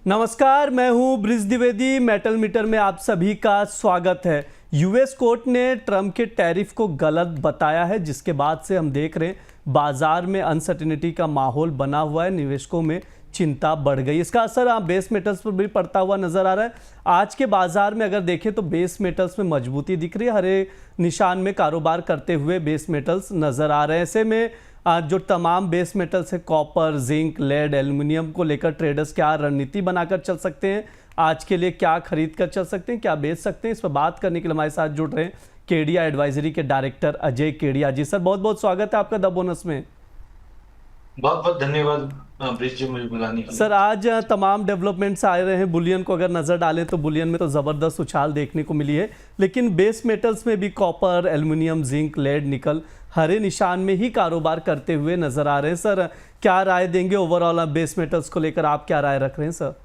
नमस्कार, मैं हूं ब्रिज द्विवेदी। मेटल मीटर में आप सभी का स्वागत है। यूएस कोर्ट ने ट्रंप के टैरिफ को गलत बताया है, जिसके बाद से हम देख रहे हैं बाजार में अनसर्टेनिटी का माहौल बना हुआ है, निवेशकों में चिंता बढ़ गई। इसका असर आप बेस मेटल्स पर भी पड़ता हुआ नजर आ रहा है। आज के बाजार में अगर देखें तो बेस मेटल्स में मजबूती दिख रही है, हरे निशान में कारोबार करते हुए बेस मेटल्स नजर आ रहे हैं। ऐसे में जो तमाम बेस मेटल्स है, कॉपर, जिंक, लेड, एल्युमिनियम को लेकर ट्रेडर्स क्या रणनीति बनाकर चल सकते हैं, आज के लिए क्या खरीद कर चल सकते हैं, क्या बेच सकते हैं, इस पर बात करने के लिए हमारे साथ जुड़ रहे हैं केडिया एडवाइजरी के डायरेक्टर अजय केडिया जी। सर, बहुत बहुत स्वागत है आपका द बोनस में। बहुत बहुत धन्यवाद ब्रिज जी, मुझे बुलाने के लिए। सर, आज तमाम डेवलपमेंट्स आ रहे हैं। बुलियन को अगर नज़र डालें तो बुलियन में तो ज़बरदस्त उछाल देखने को मिली है, लेकिन बेस मेटल्स में भी कॉपर, एल्युमिनियम, जिंक, लेड, निकल हरे निशान में ही कारोबार करते हुए नजर आ रहे हैं। सर, क्या राय देंगे ओवरऑल बेस मेटल्स को लेकर, आप क्या राय रख रहे हैं सर?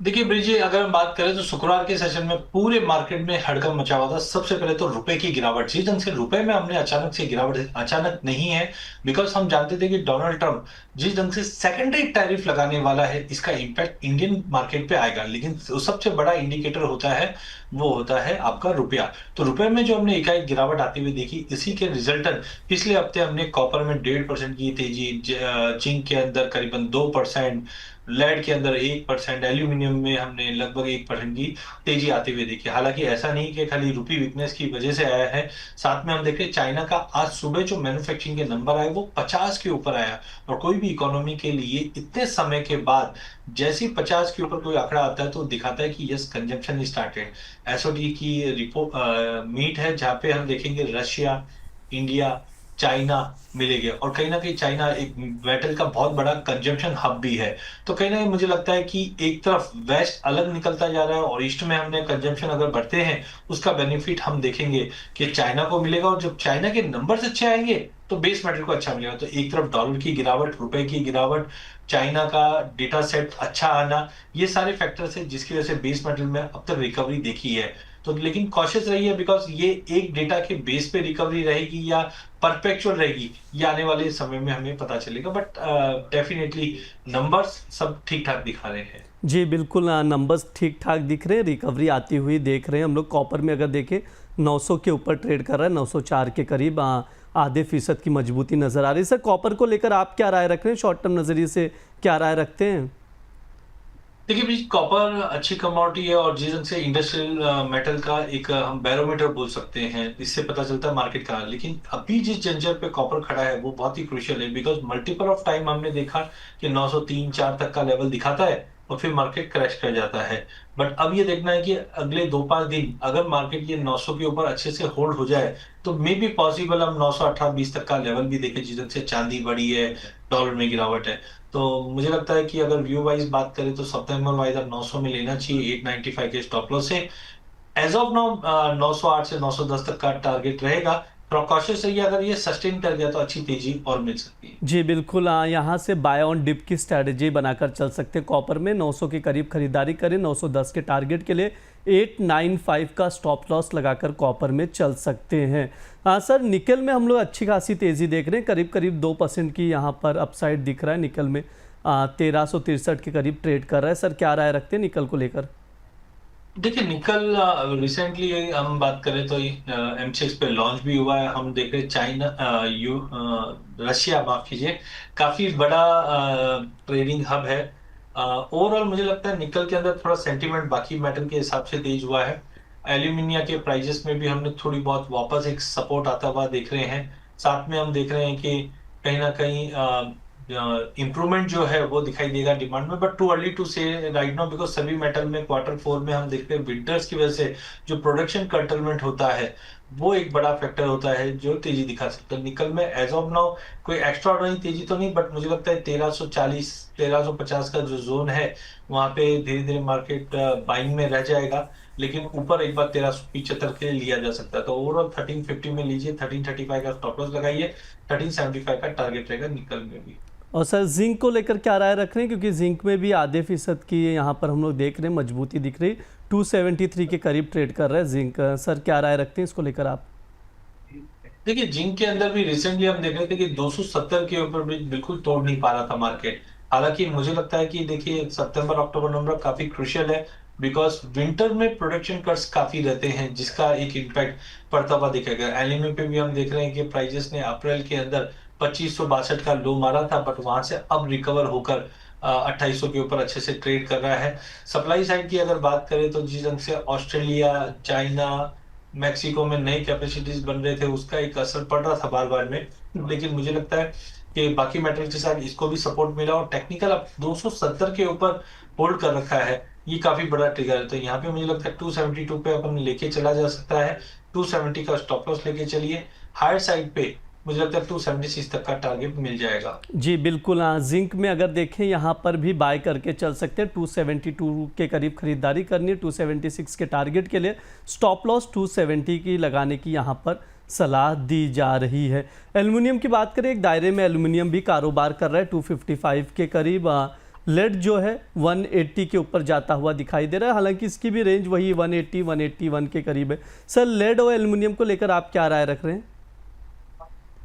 देखिए ब्रिज जी, अगर हम बात करें तो शुक्रवार के सेशन में पूरे मार्केट में हड़कंप मचा हुआ था। सबसे पहले तो रुपए की गिरावट, जिस ढंग से रुपए में हमने अचानक से गिरावट, अचानक नहीं है, बिकॉज हम जानते थे कि डोनाल्ड ट्रंप जिस ढंग से सेकेंडरी टैरिफ लगाने वाला है, इसका इंपैक्ट इंडियन मार्केट पे आएगा। लेकिन सबसे बड़ा इंडिकेटर होता है, वो होता है आपका रुपया। तो रुपए में जो हमने एकाएक गिरावट आती हुई देखी, इसी के रिजल्टन पिछले हफ्ते हमने कॉपर में 1.5% की तेजी, जिंक के अंदर करीबन 2%, लेड के अंदर 1%, एल्यूमिनियम में हमने लगभग 1% की तेजी आते हुए देखी। हालांकि ऐसा नहीं कि खाली रुपी वीकनेस की वजह से आया है, साथ में हम देखें चाइना का आज सुबह जो मैन्युफैक्चरिंग के नंबर आए वो 50 के ऊपर आया। और कोई भी इकोनॉमी के लिए इतने समय के बाद जैसे 50 के ऊपर कोई आंकड़ा आता है तो दिखाता है कि यस, कंजम्पशन स्टार्टेड। एसओडी की रिपोर्ट मीट है, जहां पे हम देखेंगे रशिया, इंडिया, चाइना मिलेंगे। और कहीं ना कहीं चाइना एक मेटल का बहुत बड़ा कंजम्पशन हब भी है। तो कहीं ना कहीं मुझे लगता है कि एक तरफ वेस्ट अलग निकलता जा रहा है और ईस्ट में हमने कंजम्पशन अगर बढ़ते हैं, उसका बेनिफिट हम देखेंगे कि चाइना को मिलेगा। और जब चाइना के नंबर्स अच्छे आएंगे तो बेस मेटल को अच्छा मिलेगा। तो एक तरफ डॉलर की गिरावट, रुपए की गिरावट, चाइना का डेटा सेट अच्छा आना, ये सारे फैक्टर्स है जिसकी वजह से बेस मेटल में अब तक रिकवरी देखी है। तो लेकिन कॉशियस रही है, बिकॉज ये एक डेटा के बेस पे रिकवरी रहेगी या परपेचुअल रहेगी, ये आने वाले समय में हमें पता चलेगा। बट डेफिनेटली नंबर्स सब ठीक ठाक दिखा रहे हैं। जी बिल्कुल, नंबर्स ठीक ठाक दिख रहे हैं, रिकवरी आती हुई देख रहे हैं हम लोग। कॉपर में अगर देखें 900 के ऊपर ट्रेड कर रहा है, 904 के करीब, आधे फीसद की मजबूती नजर आ रही है। सर, कॉपर को लेकर आप क्या राय रख रहे हैं, शॉर्ट टर्म नजरिए से क्या राय रखते हैं? देखिए भाई, कॉपर अच्छी कमोडिटी है और जिस ढंग से इंडस्ट्रियल मेटल का एक हम बैरोमीटर बोल सकते हैं, इससे पता चलता है मार्केट का। लेकिन अभी जिस जंजर पे कॉपर खड़ा है वो बहुत ही क्रूशियल है, बिकॉज मल्टीपल ऑफ टाइम हमने देखा कि 903-4 तक का लेवल दिखाता है और फिर मार्केट क्रैश कर जाता है। बट अब ये देखना है कि अगले 2-5 दिन अगर मार्केट ये 900 के ऊपर अच्छे से होल्ड हो जाए तो मे बी पॉसिबल हम 918-20 तक का लेवल भी देखें, जिस ढंग से चांदी बढ़ी है, डॉलर में गिरावट है। तो मुझे लगता है कि अगर व्यू वाइज बात करें तो सितंबर वाइज अब 900 में लेना चाहिए, 895 के स्टॉप लॉस से। एज ऑफ नाउ 908 से 910 तक का टारगेट रहेगा। प्रोकॉशियस रहिए, अगर ये सस्टेन कर गया तो अच्छी तेजी और मिल सकती है। जी बिल्कुल, यहाँ से बाय ऑन डिप की स्ट्रैटेजी बनाकर चल सकते हैं। कॉपर में 900 के करीब खरीदारी करें, 910 के टारगेट के लिए 895 का स्टॉप लॉस लगाकर कॉपर में चल सकते हैं। हाँ सर, निकल में हम लोग अच्छी खासी तेज़ी देख रहे हैं, करीब करीब 2% की यहाँ पर अपसाइड दिख रहा है। निकल में 1363 के करीब ट्रेड कर रहा है। सर, क्या राय रखते हैं निकल को लेकर? देखिए निकल रिसेंटली हम बात करें तो एमसीएक्स पे लॉन्च भी हुआ है। हम देख रहे हैं चाइना, रशिया, माफ कीजिए, काफी बड़ा ट्रेडिंग हब है। ओवरऑल मुझे लगता है निकल के अंदर थोड़ा सेंटीमेंट बाकी मेटल के हिसाब से तेज हुआ है। एल्यूमिनिया के प्राइजेस में भी हमने थोड़ी बहुत वापस एक सपोर्ट आता हुआ देख रहे हैं। साथ में हम देख रहे हैं कि कहीं ना कहीं इंप्रूवमेंट जो है वो दिखाई देगा डिमांड में। बट टू अर्ली टू से राइट नाउ, बिकॉज सभी मेटल में Q4 में हम देखते हैं विंटर्स की वजह से जो प्रोडक्शन कर्टलमेंट होता है वो एक बड़ा फैक्टर होता है जो तेजी दिखा सकता है। निकल में एज ऑफ नाउ कोई एक्स्ट्रा ऑर्डिनरी तेजी तो नहीं, बट मुझे लगता है 1340 1350 का जो जोन है वहां पे धीरे धीरे मार्केट बाइंग में रह जाएगा। लेकिन ऊपर एक बार 1375 के लिए लिया जा सकता है। तो ओवरऑल 1350 में लीजिए, 1335 का स्टॉप लॉस लगाइए, 1375 का टारगेट रहेगा निकल में भी। और सर, जिंक को लेकर क्या राय रख रहे हैं, क्योंकि जिंक में भी आधे फीसद की यहाँ पर हम लोग देख रहे हैं मजबूती दिख रही, 273 के करीब ट्रेड कर रहा है जिंक। सर, क्या राय रखते हैं इसको लेकर आप? देखिए जिंक के अंदर भी रिसेंटली हम देख रहे थे कि 270 के ऊपर भी बिल्कुल तोड़ नहीं पा रहा था मार्केट। हालांकि मुझे लगता है कि देखिए सितंबर अक्टूबर नवंबर काफी क्रुशियल है, बिकॉज विंटर में प्रोडक्शन कट्स काफी रहते हैं जिसका एक इम्पैक्ट पड़ता हुआ दिखेगा। एल्यूमिनियम पे भी हम देख रहे हैं कि प्राइजेस ने अप्रैल के अंदर 2562 का लो मारा था, बट वहां से अब रिकवर होकर 2800 के ऊपर अच्छे से ट्रेड कर रहा है। सप्लाई साइड की अगर बात करें तो जिस ढंग से ऑस्ट्रेलिया, चाइना, मैक्सिको में नई कैपेसिटीज बन रहे थे उसका एक असर पड़ रहा था बार बार में, लेकिन मुझे लगता है कि बाकी मेटल के साथ इसको भी सपोर्ट मिला और टेक्निकल अब 270 के ऊपर होल्ड कर रखा है। ये काफी बड़ा ट्रिगर है, तो यहाँ पे मुझे लगता है 272 पे अपन लेके चला जा सकता है। 270 का स्टॉप लॉस लेके चलिए। हायर साइड पे मुझे लगता है 276 तक का टारगेट मिल जाएगा। जी बिल्कुल। हाँ, जिंक में अगर देखें यहाँ पर भी बाय करके चल सकते हैं। 272 के करीब खरीदारी करनी है। 276 के टारगेट के लिए स्टॉप लॉस 270 की लगाने की यहाँ पर सलाह दी जा रही है। एल्युमिनियम की बात करें, एक दायरे में एल्युमिनियम भी कारोबार कर रहा है 255 के करीब। लेड जो है 180 के ऊपर जाता हुआ दिखाई दे रहा है, हालांकि इसकी भी रेंज वही 180 181 के करीब है। सर, लेड और एल्युमिनियम को लेकर आप क्या राय रख रहे हैं?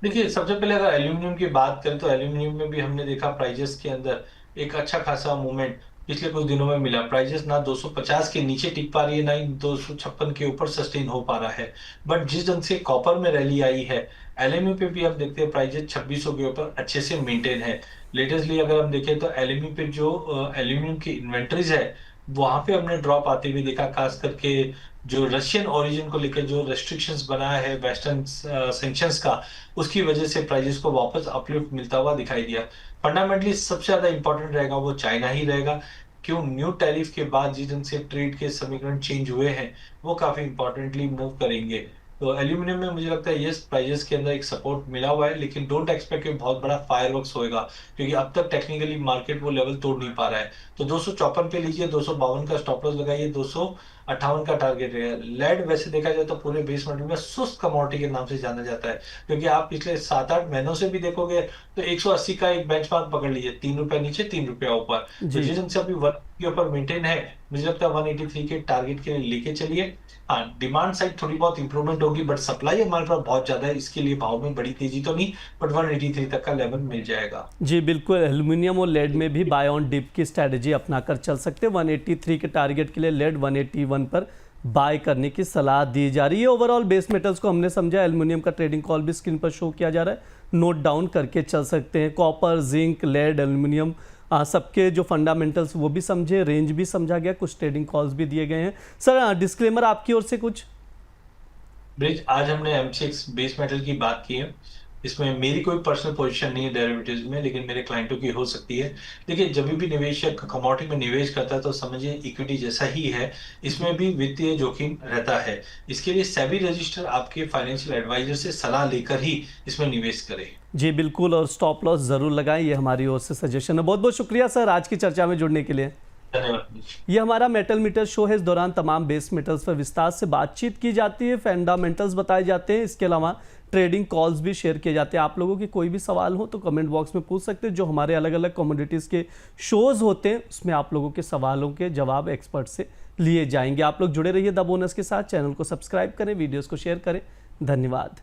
देखिए सबसे पहले अगर एल्यूमिनियम की बात करें तो एल्यूमिनियम में भी हमने देखा प्राइजेस के अंदर एक अच्छा खासा मूवमेंट पिछले कुछ दिनों में मिला। प्राइजेस ना 250 के नीचे टिक पा रही है, ना ही 256 के ऊपर सस्टेन हो पा रहा है। बट जिस ढंग से कॉपर में रैली आई है, एलएमयू पे भी हम देखते हैं प्राइजेस 2600 के ऊपर अच्छे से मेंटेन है। लेटेस्टली अगर हम देखें तो एलएमयू पे जो एल्यूमिनियम की इन्वेंटरीज है वहां पे हमने ड्रॉप आते हुए देखा, खास करके जो रशियन ओरिजिन को लेकर जो रेस्ट्रिक्शंस बनाया है वेस्टर्न सैंक्शंस का, उसकी वजह से प्राइजेस को वापस अपलिफ्ट मिलता हुआ दिखाई दिया। फंडामेंटली सबसे ज्यादा इंपॉर्टेंट रहेगा वो चाइना ही रहेगा। क्यों? न्यू टैरिफ के बाद जिस ढंग से ट्रेड के समीकरण चेंज हुए हैं वो काफी इंपॉर्टेंटली मूव करेंगे। तो एल्यूमिनियम में मुझे लगता है यस प्राइजेस के अंदर एक सपोर्ट मिला हुआ है, लेकिन डोंट एक्सपेक्ट कि बहुत बड़ा फायरवर्क्स होएगा, क्योंकि अब तक टेक्निकली मार्केट वो लेवल तोड़ नहीं पा रहा है। तो 254 पे लीजिए, 252 का स्टॉप लॉस लगाइए, 258 का टारगेट रहेगा। लेड वैसे देखा जाए तो पूरे बेस मेटल में सुस्त कमोडिटी के नाम से जाना जाता है, क्योंकि आप पिछले 7-8 महीनों से भी देखोगे तो 180 का एक बेंचमार्क पकड़ लीजिए, 3 रुपया नीचे 3 रुपया ऊपर। तो जी जिस दिन से अभी 1 के ऊपर मेंटेन है, मुझे लगता है 183 के टारगेट के लिए लेके चलिए। हाँ, डिमांड साइड थोड़ी बहुत इंप्रूवमेंट होगी, बट सप्लाई हमारे पास बहुत ज्यादा है, इसके लिए भाव में बड़ी तेजी तो नहीं, बट 183 तक का लेवल मिल जाएगा। जी बिल्कुल। एल्युमिनियम और लेड में भी बाय ऑन डिप की स्ट्रैटेजी अपनाकर चल सकते हैं। 183 के टारगेट के लिए लेड 181 पर बाय करने की सलाह दी जा रही है। ओवरऑल बेस मेटल्स को हमने समझा। एल्युमिनियम का ट्रेडिंग कॉल भी स्क्रीन पर शो किया जा रहा है, नोट डाउन करके चल सकते हैं। कॉपर, जिंक, लेड, एल्युमिनियम सबके जो फंडामेंटल्स वो भी समझे, रेंज भी समझा गया, कुछ ट्रेडिंग कॉल्स भी दिए गए हैं। सर, डिस्क्लेमर आपकी ओर से कुछ? ब्रिज, आज हमने एमसीएक्स बेस मेटल की बात की है। इसमें मेरी कोई पर्सनल पोजीशन नहीं है डेरिवेटिव्स में, लेकिन मेरे क्लाइंटों की हो सकती है। देखिए जब भी निवेशक कमोडिटी में निवेश करता है तो समझिए इक्विटी जैसा ही है, इसमें भी वित्तीय जोखिम रहता है। इसके लिए सेबी रजिस्टर आपके फाइनेंशियल एडवाइजर से सलाह लेकर ही इसमें निवेश करें। जी बिल्कुल, और स्टॉप लॉस ज़रूर लगाएं, ये हमारी ओर से सजेशन है। बहुत बहुत शुक्रिया सर आज की चर्चा में जुड़ने के लिए। धन्यवाद। ये हमारा मेटल मीटर शो है। इस दौरान तमाम बेस मेटल्स पर विस्तार से बातचीत की जाती है, फंडामेंटल्स बताए जाते हैं, इसके अलावा ट्रेडिंग कॉल्स भी शेयर किए जाते हैं। आप लोगों के कोई भी सवाल हो तो कमेंट बॉक्स में पूछ सकते हैं। जो हमारे अलग अलग कमोडिटीज़ के शोज़ होते हैं उसमें आप लोगों के सवालों के जवाब एक्सपर्ट से लिए जाएंगे। आप लोग जुड़े रहिए द बोनस के साथ। चैनल को सब्सक्राइब करें, वीडियोज़ को शेयर करें। धन्यवाद।